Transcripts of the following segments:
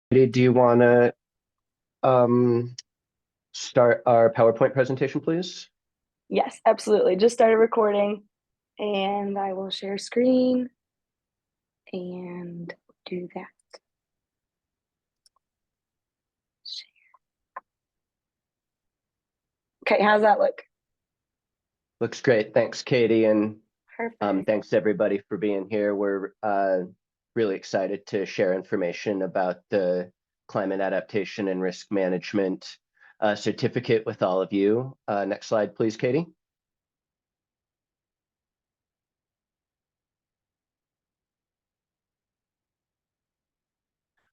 Do you want to start our PowerPoint presentation, please? Yes, absolutely. Just started recording and I will share screen and do that. Okay, how's that look? Looks great. Thanks, Katie, and Perfect. thanks everybody for being here. We're really excited to share information about the climate adaptation and risk management certificate with all of you. Next slide, please, Katie.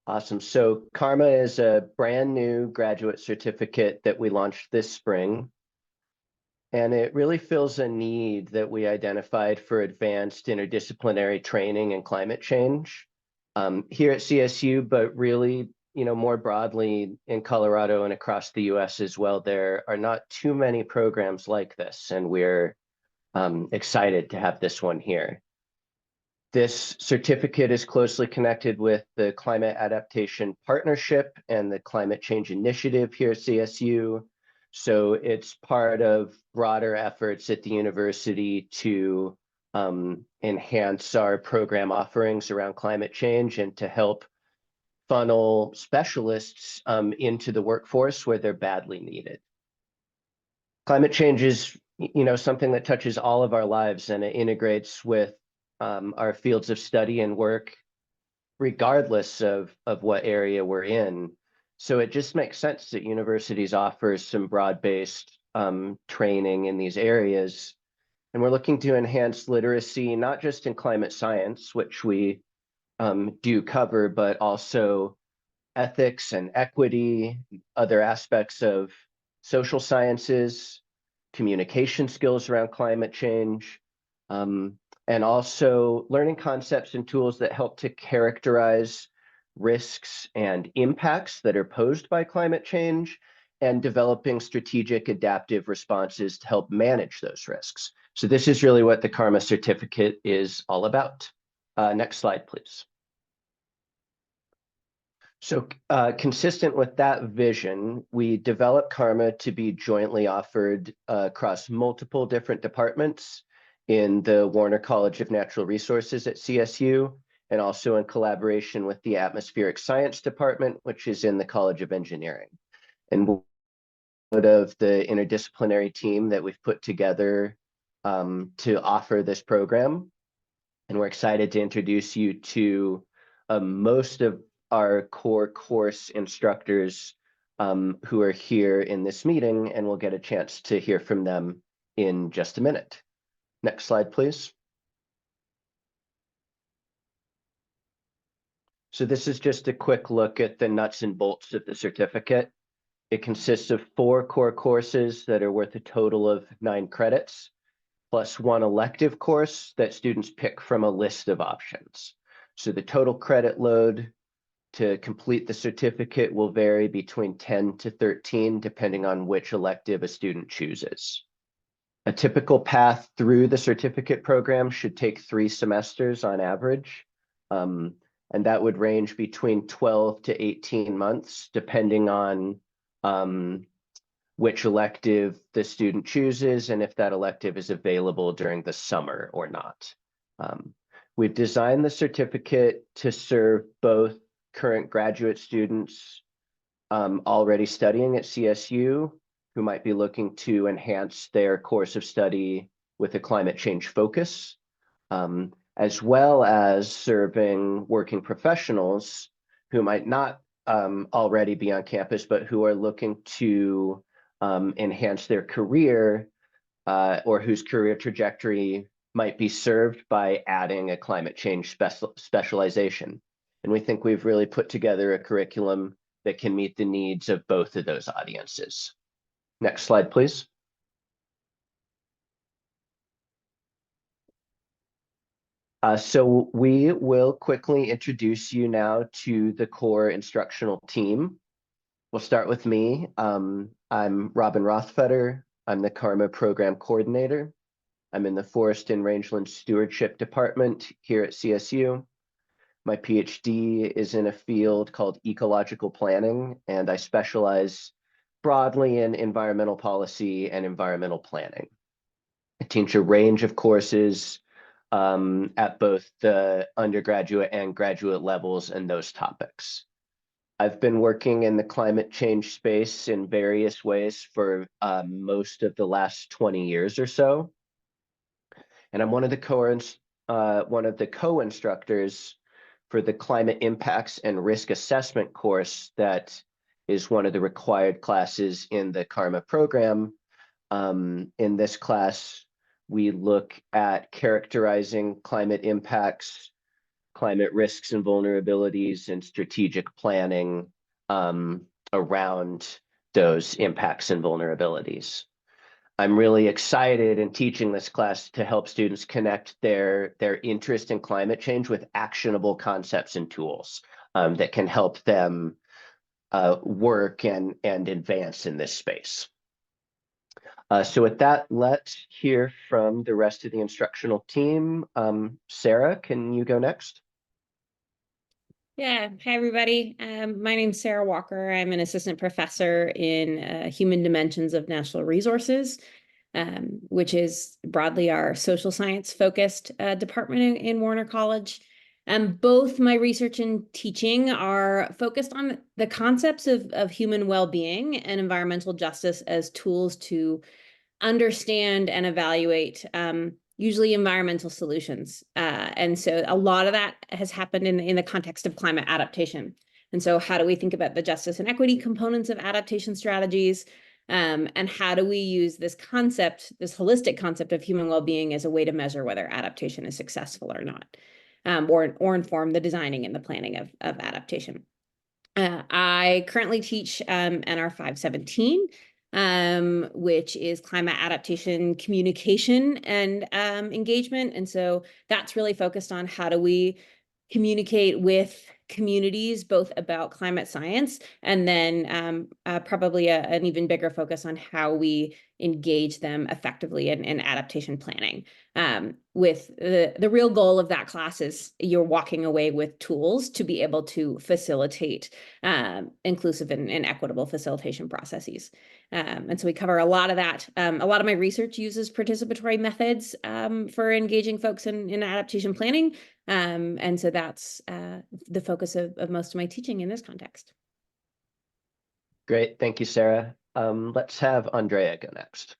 Awesome. So CARMA is a brand new graduate certificate that we launched this spring. And it really fills a need that we identified for advanced interdisciplinary training in climate change here at CSU, but really, more broadly in Colorado and across the US as well. There are not too many programs like this, and we're excited to have this one here. This certificate is closely connected with the Climate Adaptation Partnership and the Climate Change Initiative here at CSU. So it's part of broader efforts at the university to enhance our program offerings around climate change and to help funnel specialists into the workforce where they're badly needed. Climate change is, something that touches all of our lives, and it integrates with our fields of study and work, regardless of what area we're in. So it just makes sense that universities offer some broad-based training in these areas. And we're looking to enhance literacy, not just in climate science, which we do cover, but also ethics and equity, other aspects of social sciences, communication skills around climate change, and also learning concepts and tools that help to characterize risks and impacts that are posed by climate change, and developing strategic adaptive responses to help manage those risks. So this is really what the CARMA certificate is all about. Next slide, please. So consistent with that vision, we developed CARMA to be jointly offered across multiple different departments in the Warner College of Natural Resources at CSU, and also in collaboration with the Atmospheric Science Department, which is in the College of Engineering. And of the interdisciplinary team that we've put together to offer this program. And we're excited to introduce you to most of our core course instructors who are here in this meeting, and we'll get a chance to hear from them in just a minute. Next slide, please. So this is just a quick look at the nuts and bolts of the certificate. It consists of 4 core courses that are worth a total of 9 credits, plus 1 elective course that students pick from a list of options. So the total credit load to complete the certificate will vary between 10 to 13, depending on which elective a student chooses. A typical path through the certificate program should take 3 semesters on average, and that would range between 12 to 18 months, depending on which elective the student chooses and if that elective is available during the summer or not. We've designed the certificate to serve both current graduate students already studying at CSU who might be looking to enhance their course of study with a climate change focus, as well as serving working professionals who might not already be on campus, but who are looking to enhance their career or whose career trajectory might be served by adding a climate change specialization. And we think we've really put together a curriculum that can meet the needs of both of those audiences. Next slide, please. So we will quickly introduce you now to the core instructional team. We'll start with me. I'm Robin Rothfeder. I'm the CARMA program coordinator. I'm in the Forest and Rangeland Stewardship Department here at CSU. My PhD is in a field called ecological planning, and I specialize broadly in environmental policy and environmental planning. I teach a range of courses at both the undergraduate and graduate levels in those topics. I've been working in the climate change space in various ways for most of the last 20 years or so. And I'm one of the co-instructors for the climate impacts and risk assessment course that is one of the required classes in the CARMA program. In this class, we look at characterizing climate impacts, climate risks and vulnerabilities, and strategic planning around those impacts and vulnerabilities. I'm really excited in teaching this class to help students connect their interest in climate change with actionable concepts and tools that can help them work and advance in this space. So with that, let's hear from the rest of the instructional team. Sarah, can you go next? Yeah, hi everybody. My name's Sarah Walker. I'm an assistant professor in human dimensions of natural resources, which is broadly our social science focused department in Warner College. Both my research and teaching are focused on the concepts of human well-being and environmental justice as tools to understand and evaluate usually environmental solutions. And so a lot of that has happened in the context of climate adaptation. And so how do we think about the justice and equity components of adaptation strategies? And how do we use this concept, this holistic concept of human well-being as a way to measure whether adaptation is successful or not, or inform the designing and the planning of adaptation. I currently teach NR 517, which is climate adaptation communication and engagement. And so that's really focused on how do we communicate with communities, both about climate science, and then probably an even bigger focus on how we engage them effectively in adaptation planning. With the real goal of that class is you're walking away with tools to be able to facilitate inclusive and equitable facilitation processes. And so we cover a lot of that. A lot of my research uses participatory methods for engaging folks in adaptation planning. And so that's the focus of most of my teaching in this context. Great, thank you, Sarah. Let's have Andrea go next.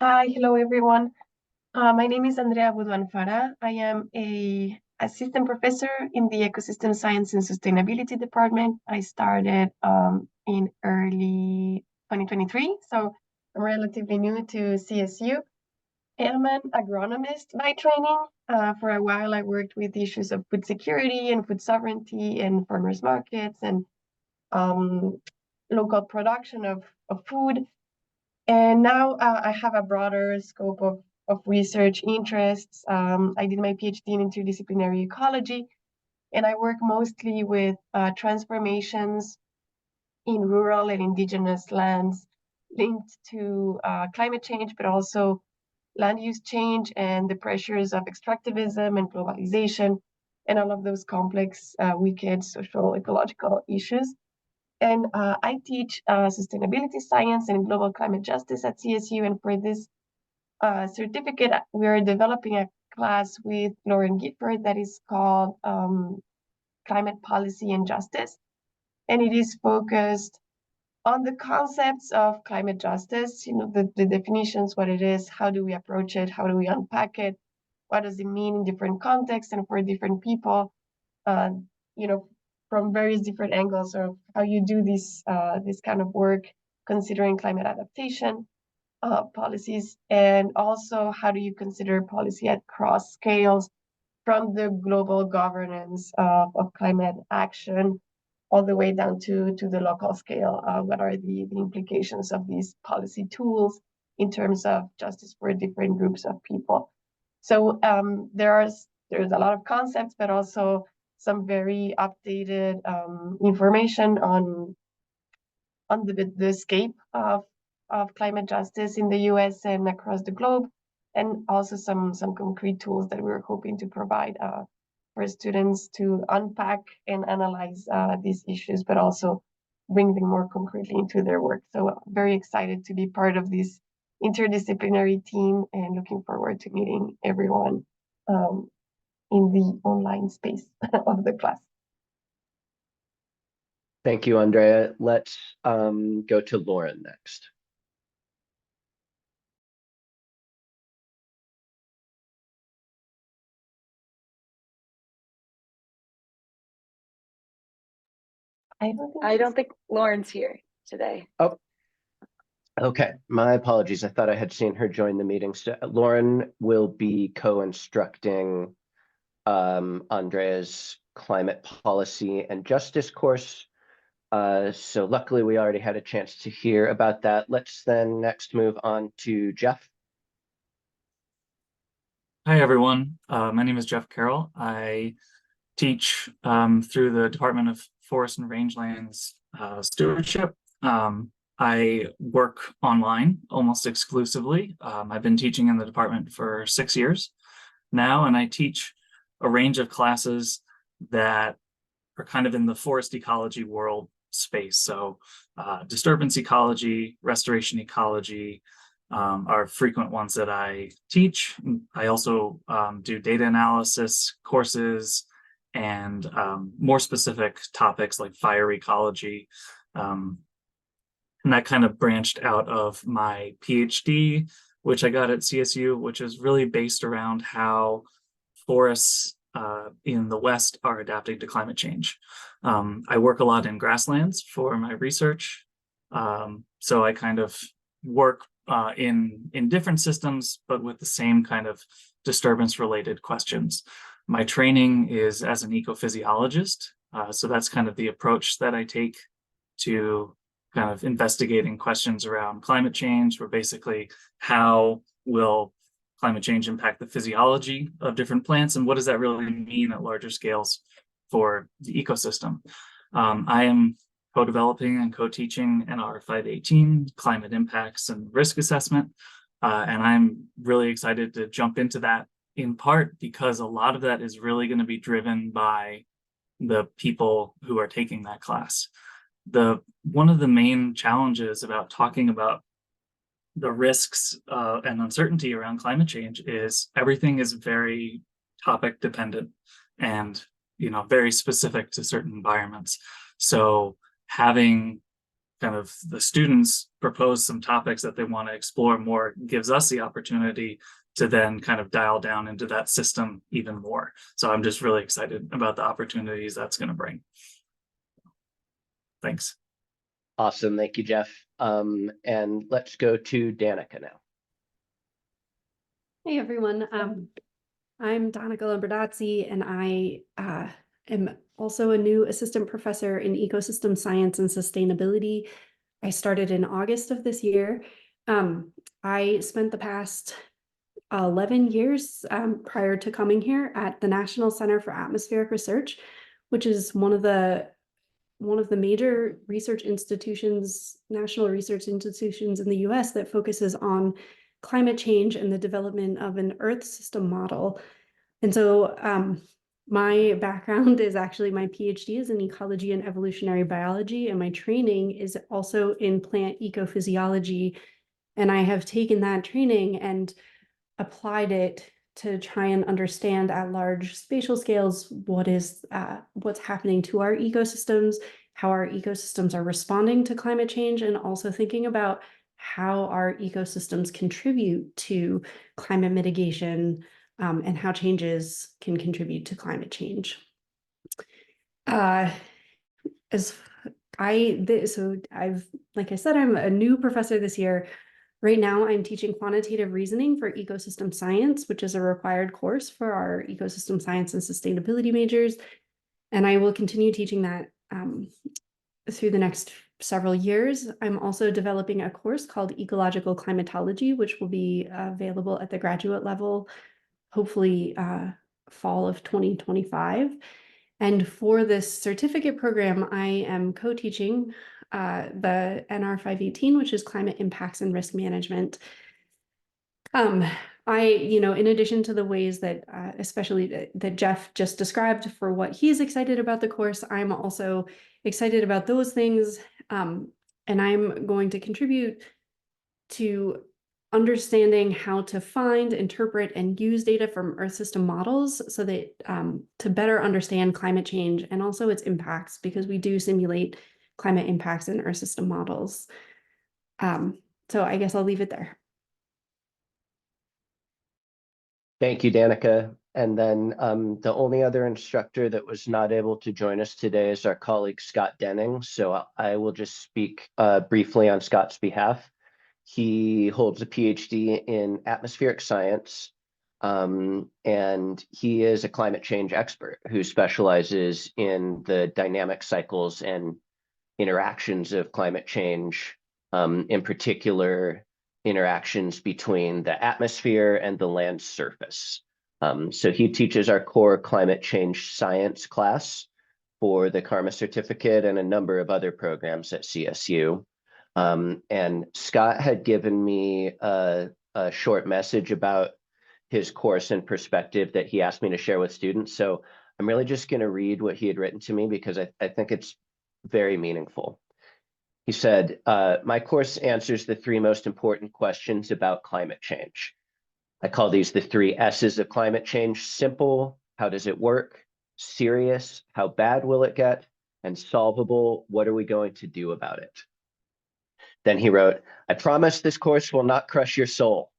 Hi, hello everyone. My name is Andrea Buduan Fara. I am a assistant professor in the Ecosystem Science and Sustainability Department. I started in early 2023, so I'm relatively new to CSU. I'm an agronomist by training. For a while, I worked with issues of food security and food sovereignty and farmers markets and local production of food. And now I have a broader scope of research interests. I did my PhD in interdisciplinary ecology, and I work mostly with transformations in rural and indigenous lands linked to climate change, but also land use change and the pressures of extractivism and globalization and all of those complex, wicked social ecological issues. And I teach sustainability science and global climate justice at CSU. And for this certificate, we're developing a class with Lauren Gifford that is called Climate Policy and Justice. And it is focused on the concepts of climate justice, the definitions, what it is, how do we approach it, how do we unpack it, what does it mean in different contexts and for different people, from various different angles of how you do this kind of work, considering climate adaptation policies, and also how do you consider policy at cross scales from the global governance of climate action all the way down to the local scale. What are the implications of these policy tools in terms of justice for different groups of people? So there's a lot of concepts, but also some very updated information on the scape of climate justice in the US and across the globe. and also some concrete tools that we were hoping to provide for students to unpack and analyze these issues, but also bring them more concretely into their work. So very excited to be part of this interdisciplinary team and looking forward to meeting everyone in the online space of the class. Thank you, Andrea. Let's go to Lauren next. I don't think Lauren's here today. Oh, okay. My apologies. I thought I had seen her join the meeting. So Lauren will be co-instructing Andrea's climate policy and justice course. So luckily we already had a chance to hear about that. Let's then next move on to Jeff. Hi, everyone. My name is Jeff Carroll. I teach through the Department of Forest and Rangelands Stewardship. I work online almost exclusively. I've been teaching in the department for 6 years now, and I teach a range of classes that are kind of in the forest ecology world space. So disturbance ecology, restoration ecology, are frequent ones that I teach. I also do data analysis courses and more specific topics like fire ecology. And that kind of branched out of my PhD, which I got at CSU, which is really based around how forests in the West are adapting to climate change. I work a lot in grasslands for my research. So I kind of work in different systems, but with the same kind of disturbance-related questions. My training is as an ecophysiologist, so that's kind of the approach that I take to kind of investigating questions around climate change, where basically how will climate change impact the physiology of different plants, and what does that really mean at larger scales for the ecosystem. I am co-developing and co-teaching NR 518, Climate Impacts and Risk Assessment. And I'm really excited to jump into that, in part because a lot of that is really going to be driven by the people who are taking that class. One of the main challenges about talking about the risks and uncertainty around climate change is everything is very topic dependent and very specific to certain environments. So having kind of the students propose some topics that they want to explore more gives us the opportunity to then kind of dial down into that system even more. So I'm just really excited about the opportunities that's going to bring. Thanks. Awesome. Thank you, Jeff. And let's go to Danica now. Hey, everyone. I'm Danica Lombardazzi, and I am also a new assistant professor in ecosystem science and sustainability. I started in August of this year. I spent the past 11 years prior to coming here at the National Center for Atmospheric Research, which is one of the major research institutions, national research institutions in the US that focuses on climate change and the development of an Earth system model. And so my background is actually, my PhD is in ecology and evolutionary biology, and my training is also in plant ecophysiology. And I have taken that training and applied it to try and understand at large spatial scales what's happening to our ecosystems, how our ecosystems are responding to climate change, and also thinking about how our ecosystems contribute to climate mitigation and how changes can contribute to climate change. Like I said, I'm a new professor this year. Right now, I'm teaching quantitative reasoning for ecosystem science, which is a required course for our ecosystem science and sustainability majors. And I will continue teaching that through the next several years. I'm also developing a course called Ecological Climatology, which will be available at the graduate level, hopefully fall of 2025. And for this certificate program, I am co-teaching the NR 518, which is Climate Impacts and Risk Management. in addition to the ways that, especially that Jeff just described for what he's excited about the course, I'm also excited about those things. And I'm going to contribute to understanding how to find, interpret, and use data from Earth system models so that to better understand climate change and also its impacts, because we do simulate climate impacts in Earth system models. So I guess I'll leave it there. Thank you, Danica. And then the only other instructor that was not able to join us today is our colleague Scott Denning. So I will just speak briefly on Scott's behalf. He holds a PhD in atmospheric science, and he is a climate change expert who specializes in the dynamic cycles and interactions of climate change, in particular, interactions between the atmosphere and the land surface. So he teaches our core climate change science class for the CARMA certificate and a number of other programs at CSU. And Scott had given me a short message about his course and perspective that he asked me to share with students. So I'm really just going to read what he had written to me because I think it's very meaningful. He said, my course answers the three most important questions about climate change. I call these the three S's of climate change: simple, how does it work? Serious, how bad will it get? And solvable, what are we going to do about it? Then he wrote, I promise this course will not crush your soul.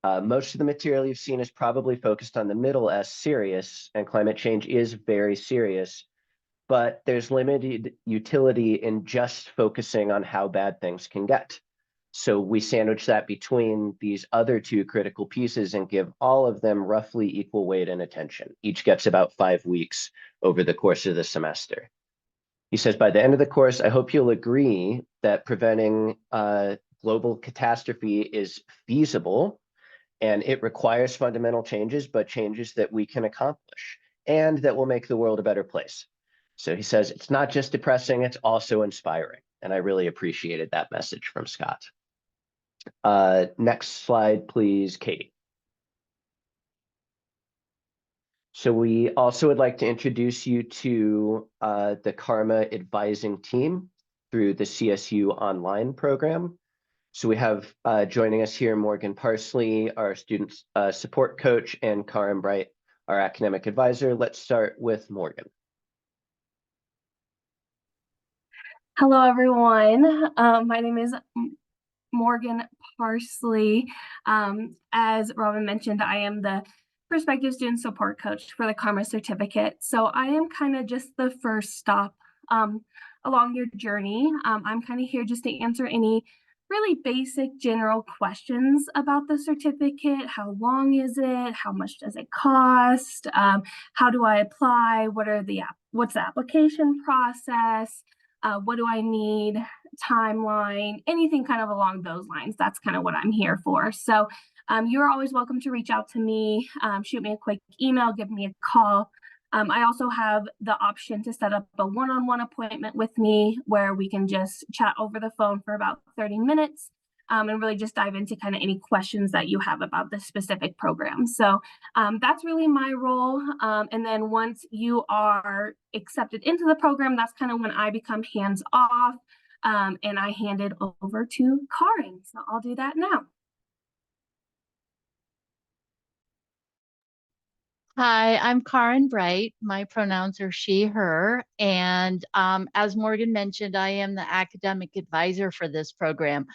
Most of the material you've seen is probably focused on the middle S, serious, and climate change is very serious, but there's limited utility in just focusing on how bad things can get. So we sandwich that between these other two critical pieces and give all of them roughly equal weight and attention. Each gets about 5 weeks over the course of the semester. He says, by the end of the course, I hope you'll agree that preventing global catastrophe is feasible and it requires fundamental changes, but changes that we can accomplish and that will make the world a better place. So he says, it's not just depressing, it's also inspiring. And I really appreciated that message from Scott. Next slide, please, Katie. So we also would like to introduce you to the CARMA advising team through the CSU online program. So we have joining us here Morgan Parsley, our student support coach, and Karen Bright, our academic advisor. Let's start with Morgan. Hello, everyone. My name is Morgan Parsley. As Robin mentioned, I am the prospective student support coach for the CARMA certificate. So I am kind of just the first stop along your journey. I'm kind of here just to answer any really basic general questions about the certificate. How long is it? How much does it cost? How do I apply? What's the application process? What do I need? Timeline, anything kind of along those lines. That's kind of what I'm here for. So you're always welcome to reach out to me, shoot me a quick email, give me a call. I also have the option to set up a one-on-one appointment with me where we can just chat over the phone for about 30 minutes and really just dive into kind of any questions that you have about the specific program. So that's really my role. And then once you are accepted into the program, that's kind of when I become hands-off and I hand it over to Karen. So I'll do that now. Hi, I'm Karen Bright. My pronouns are she, her. And as Morgan mentioned, I am the academic advisor for this program.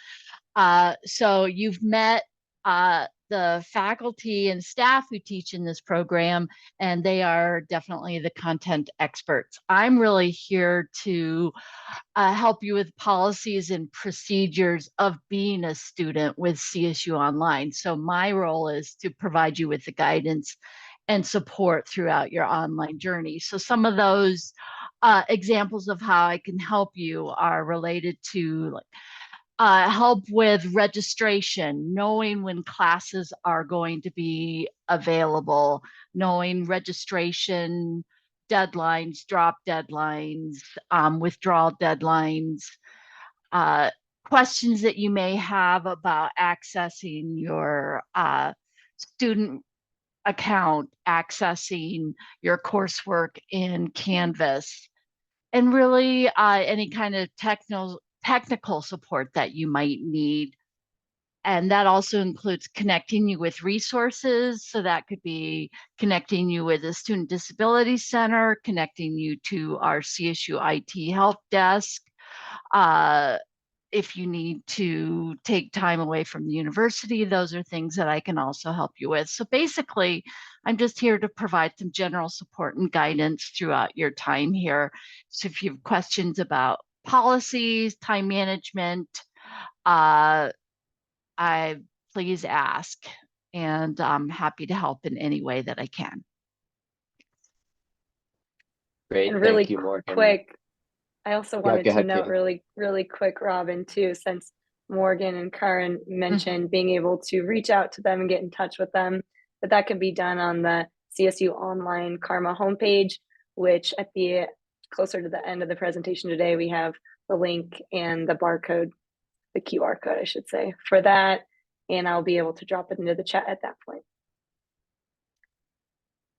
So you've met the faculty and staff who teach in this program, and they are definitely the content experts. I'm really here to help you with policies and procedures of being a student with CSU Online. So my role is to provide you with the guidance and support throughout your online journey. So some of those examples of how I can help you are related to help with registration, knowing when classes are going to be available, knowing registration deadlines, drop deadlines, withdrawal deadlines, questions that you may have about accessing your student account accessing your coursework in Canvas, and really any kind of technical support that you might need. And that also includes connecting you with resources. So that could be connecting you with a Student Disability Center, connecting you to our CSU IT help desk. If you need to take time away from the university, those are things that I can also help you with. So basically, I'm just here to provide some general support and guidance throughout your time here. So if you have questions about policies, time management, please ask, and I'm happy to help in any way that I can. Great, And really thank you, Morgan. quick, I also wanted go to ahead, note Katie. really quick, Robin, too, since Morgan and Karen mentioned being able to reach out to them and get in touch with them, that can be done on the CSU online CARMA homepage, which at the closer to the end of the presentation today, we have the link and the barcode, the QR code, I should say, for that. And I'll be able to drop it into the chat at that point.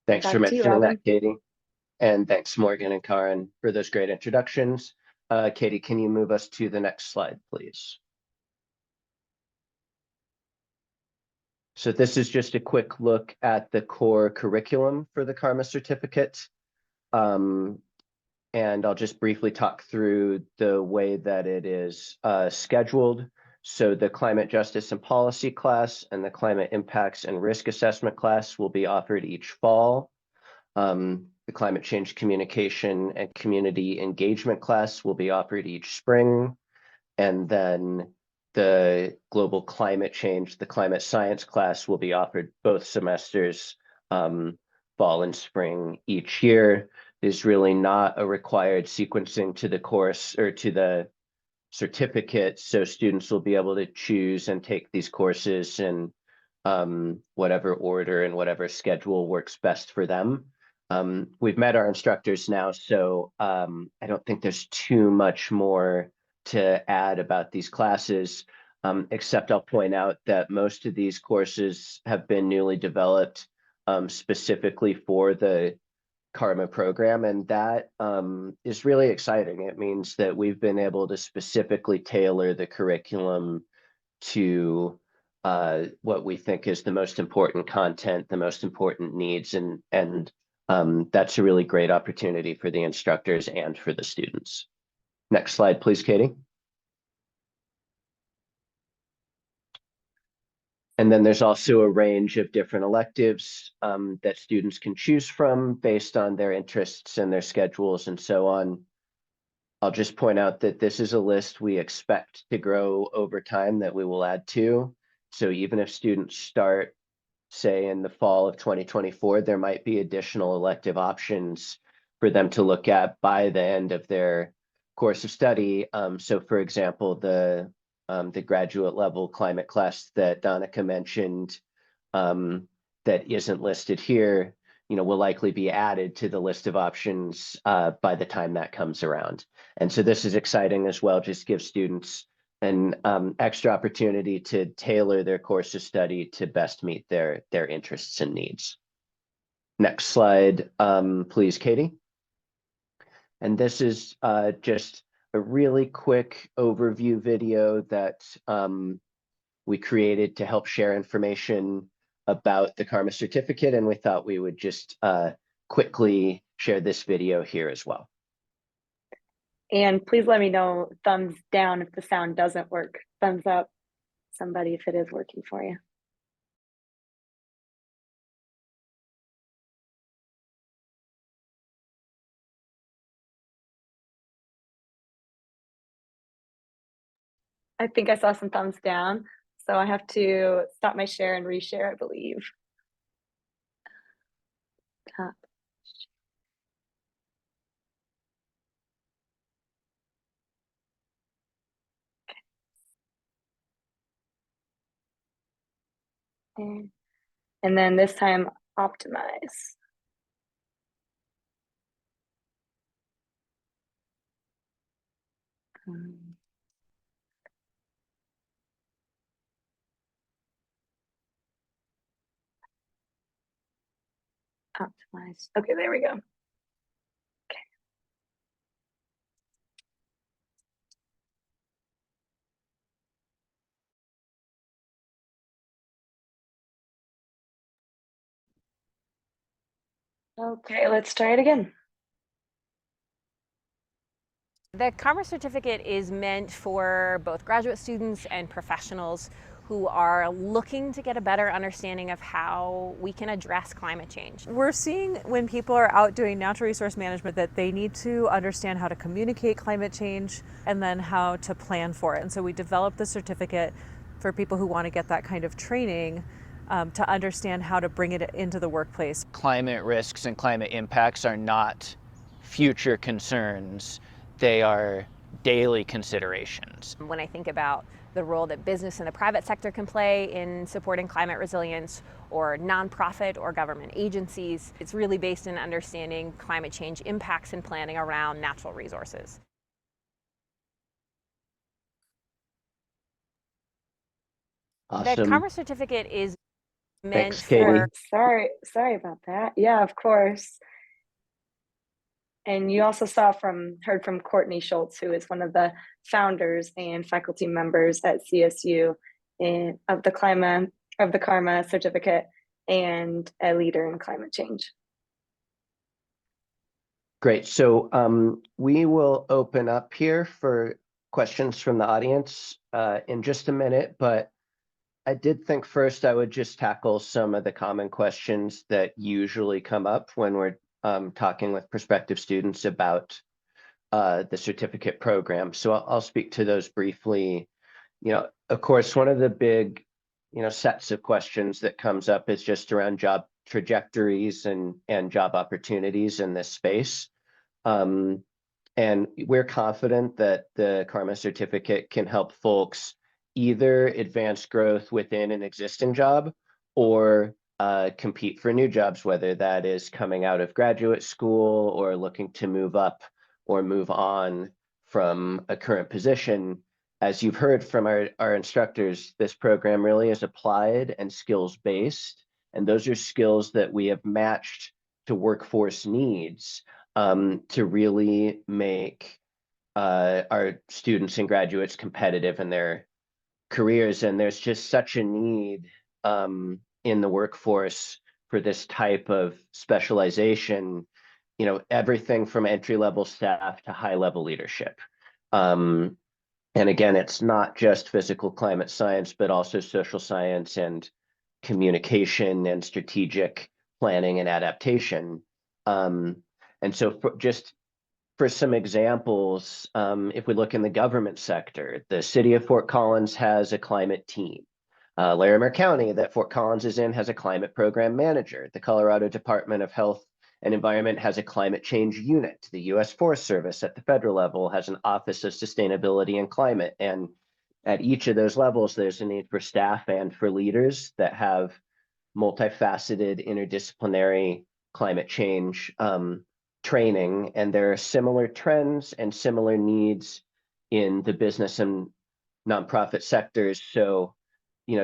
Thanks Back for to you, mentioning Robin. that, Katie. And thanks, Morgan and Karen, for those great introductions. Katie, can you move us to the next slide, please? So this is just a quick look at the core curriculum for the CARMA certificate. And I'll just briefly talk through the way that it is scheduled. So the climate justice and policy class and the climate impacts and risk assessment class will be offered each fall. The climate change communication and community engagement class will be offered each spring. And then the global climate change, the climate science class will be offered both semesters, fall and spring each year. There's really not a required sequencing to the course or to the certificate, so students will be able to choose and take these courses in whatever order and whatever schedule works best for them. We've met our instructors now, so I don't think there's too much more to add about these classes, except I'll point out that most of these courses have been newly developed specifically for the CARMA program, and that is really exciting. It means that we've been able to specifically tailor the curriculum to what we think is the most important content, the most important needs, and that's a really great opportunity for the instructors and for the students. Next slide, please, Katie. And then there's also a range of different electives that students can choose from based on their interests and their schedules and so on. I'll just point out that this is a list we expect to grow over time that we will add to. So even if students start, say, in the fall of 2024, there might be additional elective options for them to look at by the end of their course of study. So for example, the graduate level climate class that Donica mentioned that isn't listed here, will likely be added to the list of options by the time that comes around. And so this is exciting as well, just gives students an extra opportunity to tailor their course of study to best meet their interests and needs. Next slide, please, Katie. And this is just a really quick overview video that we created to help share information about the CARMA certificate, and we thought we would just quickly share this video here as well. And please let me know, thumbs down if the sound doesn't work, thumbs up, somebody if it is working for you. I think I saw some thumbs down, so I have to stop my share and reshare, I believe. Top. Okay. And then this time, optimize. Optimize. Okay, there we go. Okay, let's try it again. The CARMA certificate is meant for both graduate students and professionals who are looking to get a better understanding of how we can address climate change. We're seeing when people are out doing natural resource management that they need to understand how to communicate climate change and then how to plan for it. And so we developed the certificate for people who want to get that kind of training to understand how to bring it into the workplace. Climate risks and climate impacts are not future concerns. They are daily considerations. When I think about the role that business and the private sector can play in supporting climate resilience, or nonprofit or government agencies, it's really based in understanding climate change impacts and planning around natural resources. Awesome. The CARMA certificate is meant Thanks, Katie. for Sorry about that. Yeah, of course. And you also heard from Courtney Schultz, who is one of the founders and faculty members at CSU of the CARMA certificate and a leader in climate change. Great. So we will open up here for questions from the audience in just a minute, but I did think first I would just tackle some of the common questions that usually come up when we're talking with prospective students about the certificate program. So I'll speak to those briefly. Of course, one of the big, sets of questions that comes up is just around job trajectories and job opportunities in this space. And we're confident that the CARMA certificate can help folks either advance growth within an existing job or compete for new jobs, whether that is coming out of graduate school or looking to move up or move on from a current position. As you've heard from our instructors, this program really is applied and skills-based, and those are skills that we have matched to workforce needs to really make our students and graduates competitive in their careers. And there's just such a need in the workforce for this type of specialization, everything from entry-level staff to high-level leadership. And again, it's not just physical climate science, but also social science and communication and strategic planning and adaptation. And so for some examples, if we look in the government sector, the city of Fort Collins has a climate team. Larimer County that Fort Collins is in has a climate program manager. The Colorado Department of Health and Environment has a climate change unit. The U.S. Forest Service at the federal level has an Office of Sustainability and Climate. And at each of those levels, there's a need for staff and for leaders that have multifaceted interdisciplinary climate change training. And there are similar trends and similar needs in the business and nonprofit sectors. So,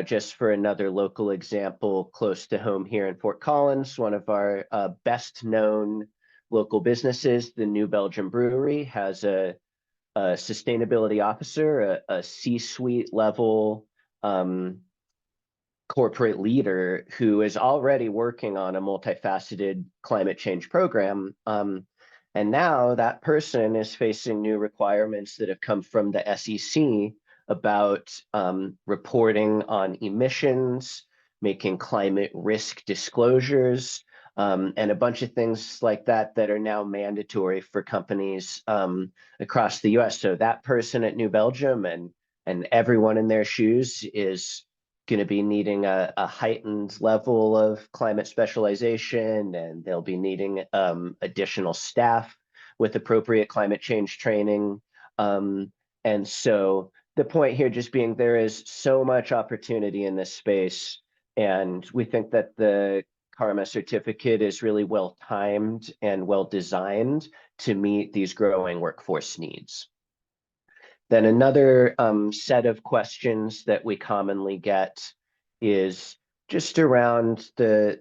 just for another local example, close to home here in Fort Collins, one of our best known local businesses, the New Belgium Brewery, has a sustainability officer, a C-suite level corporate leader who is already working on a multifaceted climate change program. And now that person is facing new requirements that have come from the SEC about reporting on emissions, making climate risk disclosures, and a bunch of things like that that are now mandatory for companies across the US. So that person at New Belgium and everyone in their shoes is going to be needing a heightened level of climate specialization, and they'll be needing additional staff with appropriate climate change training. And so the point here just being there is so much opportunity in this space, and we think that the CARMA certificate is really well timed and well designed to meet these growing workforce needs. Then another set of questions that we commonly get is just around the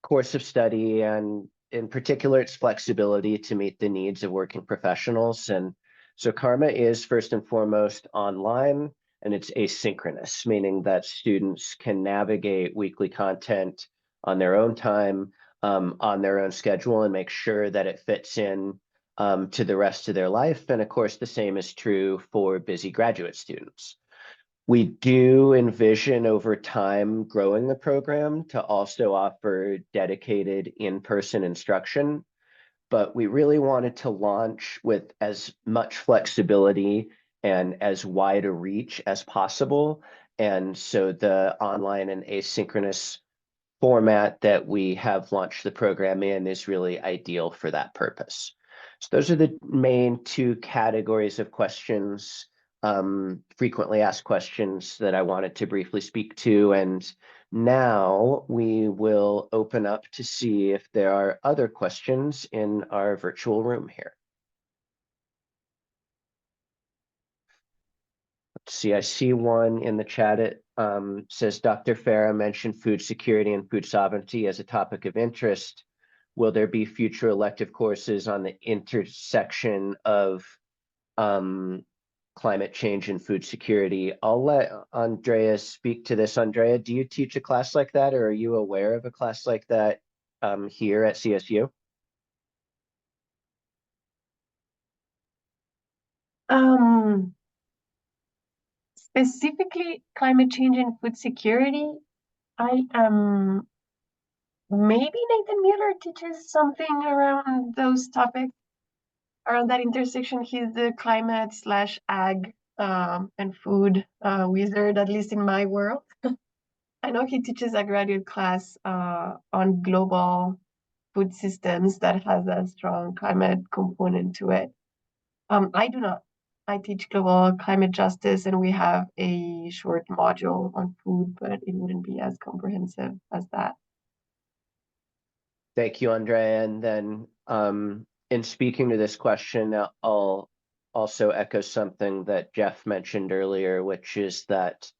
course of study, and in particular, its flexibility to meet the needs of working professionals. And so CARMA is first and foremost online, and it's asynchronous, meaning that students can navigate weekly content on their own time, on their own schedule, and make sure that it fits in to the rest of their life. And of course, the same is true for busy graduate students. We do envision over time growing the program to also offer dedicated in-person instruction, but we really wanted to launch with as much flexibility and as wide a reach as possible. And so the online and asynchronous format that we have launched the program in is really ideal for that purpose. So those are the main two categories of questions, frequently asked questions, that I wanted to briefly speak to. And now we will open up to see if there are other questions in our virtual room here. Let's see, I see one in the chat. It says, Dr. Farah mentioned food security and food sovereignty as a topic of interest. Will there be future elective courses on the intersection of climate change and food security? I'll let Andrea speak to this. Andrea, do you teach a class like that, or are you aware of a class like that here at CSU? Specifically, climate change and food security, maybe Nathan Mueller teaches something around those topics, around that intersection. He's the climate/ag and food wizard, at least in my world. I know he teaches a graduate class on global food systems that has a strong climate component to it. I do not. I teach global climate justice, and we have a short module on food, but it wouldn't be as comprehensive as that. Thank you, Andrea. And then in speaking to this question, I'll also echo something that Jeff mentioned earlier, which is that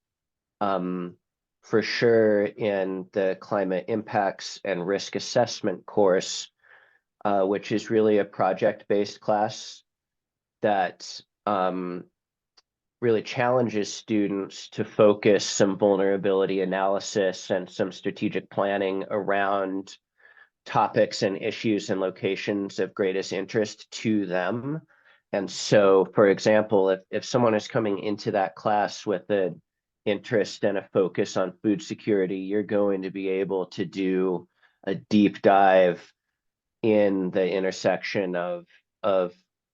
for sure in the climate impacts and risk assessment course, which is really a project-based class that really challenges students to focus some vulnerability analysis and some strategic planning around topics and issues and locations of greatest interest to them. And so, for example, if someone is coming into that class with an interest and a focus on food security, you're going to be able to do a deep dive in the intersection of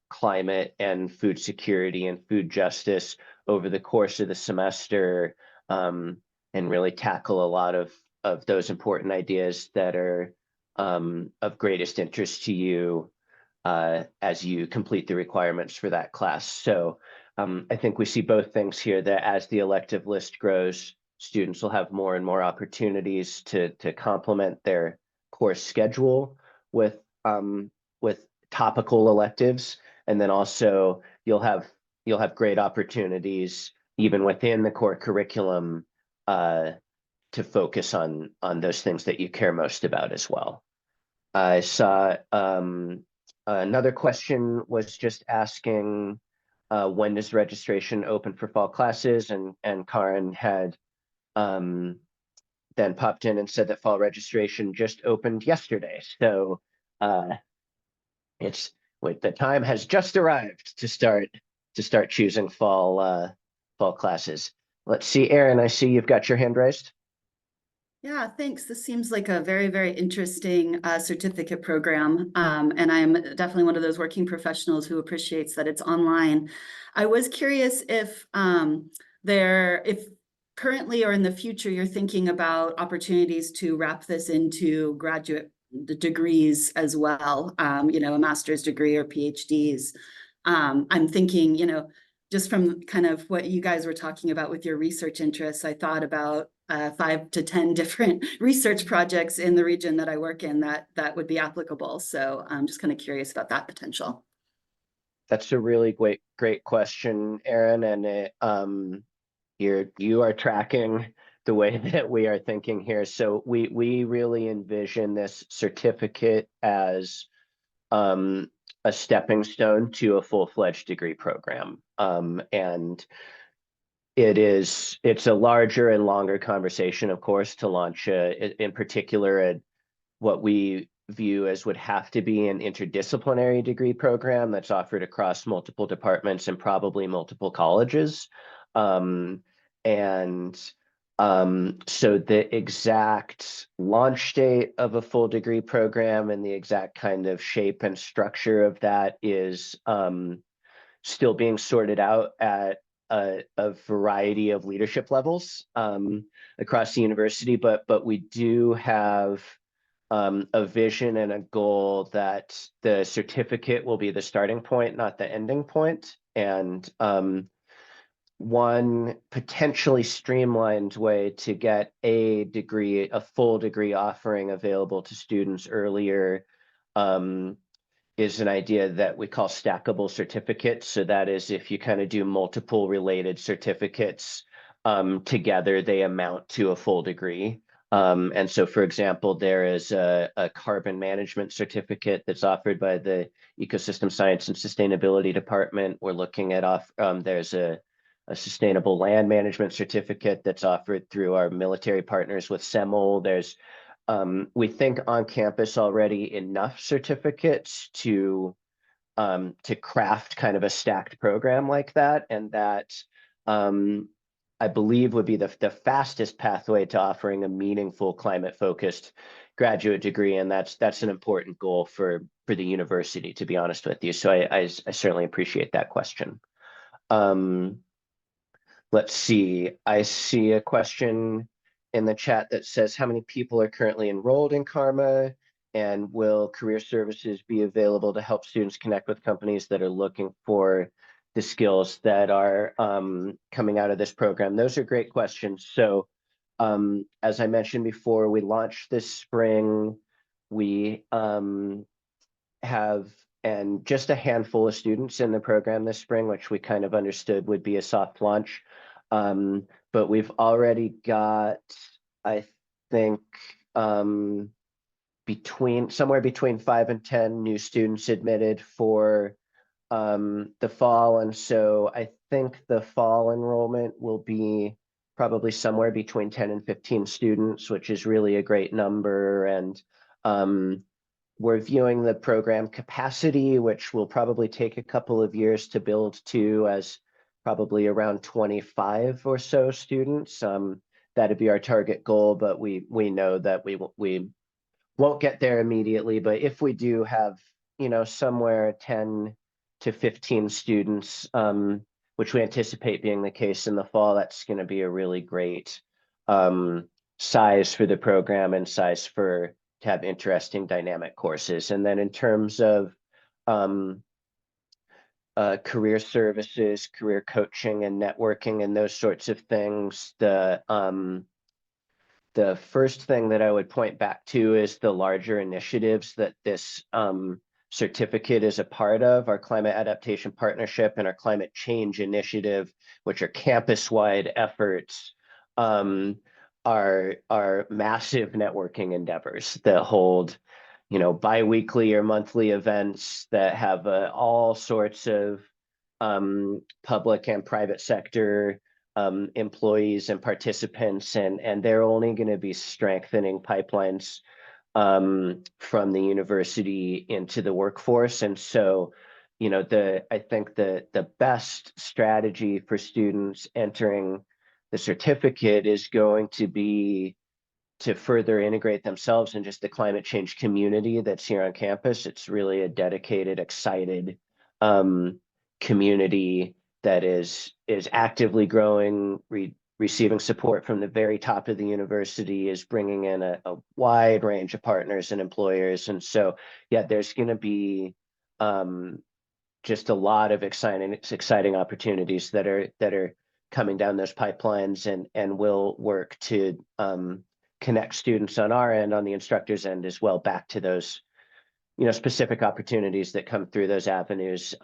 climate and food security and food justice over the course of the semester, and really tackle a lot of those important ideas that are of greatest interest to you as you complete the requirements for that class. So I think we see both things here, that as the elective list grows, students will have more and more opportunities to complement their course schedule with topical electives. And then also you'll have great opportunities even within the core curriculum to focus on those things that you care most about as well. I saw another question was just asking when does registration open for fall classes, and Karen had then popped in and said that fall registration just opened yesterday. So the time has just arrived to start choosing fall classes. Let's see, Erin, I see you've got your hand raised. Yeah, thanks. This seems like a very, very interesting certificate program. And I'm definitely one of those working professionals who appreciates that it's online. I was curious if if currently or in the future you're thinking about opportunities to wrap this into graduate degrees as well, a master's degree or PhDs. I'm thinking, just from kind of what you guys were talking about with your research interests, I thought about 5 to 10 different research projects in the region that I work in that would be applicable. So I'm just kind of curious about that potential. That's a really great question, Erin. And you are tracking the way that we are thinking here. So we really envision this certificate as a stepping stone to a full-fledged degree program. And it's a larger and longer conversation, of course, to launch in particular what we view as would have to be an interdisciplinary degree program that's offered across multiple departments and probably multiple colleges. So the exact launch date of a full degree program and the exact kind of shape and structure of that is still being sorted out at a variety of leadership levels across the university, but we do have a vision and a goal that the certificate will be the starting point, not the ending point. And one potentially streamlined way to get a degree, a full degree offering available to students earlier is an idea that we call stackable certificates. So that is, if you kind of do multiple related certificates together, they amount to a full degree. And so, for example, there is a carbon management certificate that's offered by the Ecosystem Science and Sustainability Department. We're looking at there's a sustainable land management certificate that's offered through our military partners with SEML. There's we think on campus already enough certificates to craft kind of a stacked program like that, and that I believe would be the fastest pathway to offering a meaningful climate-focused graduate degree, and that's an important goal for the university, to be honest with you. So I certainly appreciate that question. Let's see. I see a question in the chat that says, how many people are currently enrolled in CARMA, and will career services be available to help students connect with companies that are looking for the skills that are coming out of this program? Those are great questions. So as I mentioned before, we launched this spring. We have just a handful of students in the program this spring, which we kind of understood would be a soft launch. But we've already got, I think, somewhere between 5 and 10 new students admitted for the fall. And so I think the fall enrollment will be probably somewhere between 10 and 15 students, which is really a great number. And we're viewing the program capacity, which will probably take a couple of years to build to, as probably around 25 or so students. That'd be our target goal, but we know that we won't get there immediately. But if we do have, somewhere 10 to 15 students, which we anticipate being the case in the fall, that's going to be a really great size for the program and size to have interesting dynamic courses. And then in terms of career services, career coaching and networking and those sorts of things, the first thing that I would point back to is the larger initiatives that this certificate is a part of. Our Climate Adaptation Partnership and our Climate Change Initiative, which are campus-wide efforts, are massive networking endeavors that hold, bi-weekly or monthly events that have all sorts of public and private sector employees and participants, and they're only going to be strengthening pipelines from the university into the workforce. And so, I think the best strategy for students entering the certificate is going to be to further integrate themselves in just the climate change community that's here on campus. It's really a dedicated, excited community that is actively growing, receiving support from the very top of the university, is bringing in a wide range of partners and employers. And so, yeah, there's going to be just a lot of exciting opportunities that are coming down those pipelines, and we'll work to connect students on our end, on the instructor's end as well, back to those specific opportunities that come through those avenues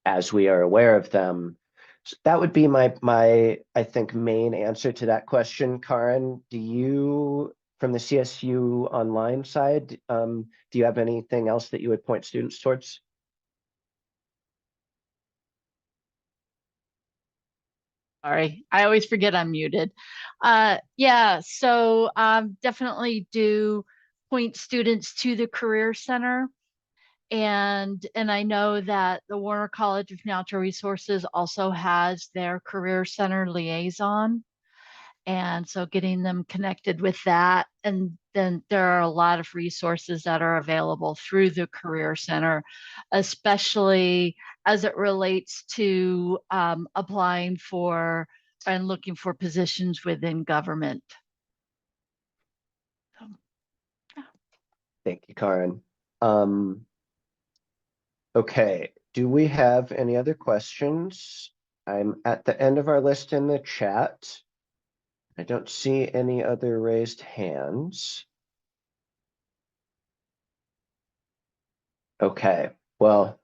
as we are aware of them. So that would be my I think main answer to that question. Karen, do you, from the CSU online side, do you have anything else that you would point students towards? Sorry, I always forget I'm muted. Yeah, so definitely do point students to the Career Center. And I know that the Warner College of Natural Resources also has their Career Center liaison. And so getting them connected with that. And then there are a lot of resources that are available through the Career Center, especially as it relates to applying for and looking for positions within government. So, yeah. Thank you, Karen. Okay, do we have any other questions? I'm at the end of our list in the chat. I don't see any other raised hands. Okay, well,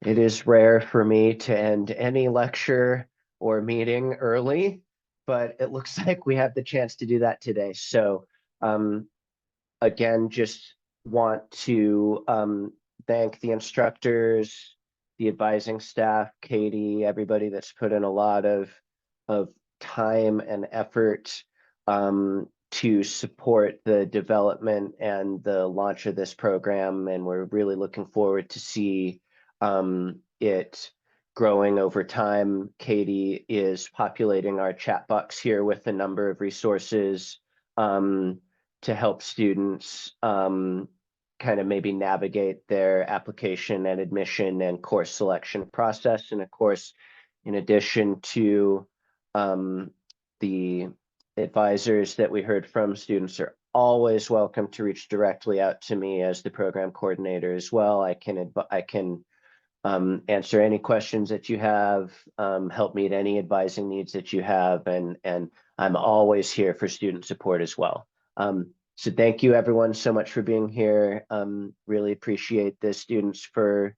it is rare for me to end any lecture or meeting early, but it looks like we have the chance to do that today. So again, just want to thank the instructors, the advising staff, Katie, everybody that's put in a lot of time and effort to support the development and the launch of this program. And we're really looking forward to see it growing over time. Katie is populating our chat box here with a number of resources to help students kind of maybe navigate their application and admission and course selection process. And of course, in addition to the advisors that we heard from, students are always welcome to reach directly out to me as the program coordinator as well. I can answer any questions that you have, help meet any advising needs that you have, and I'm always here for student support as well. So thank you everyone so much for being here. Really appreciate the students for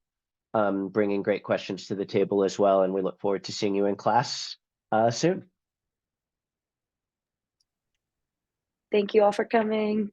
bringing great questions to the table as well, and we look forward to seeing you in class soon. Thank you all for coming.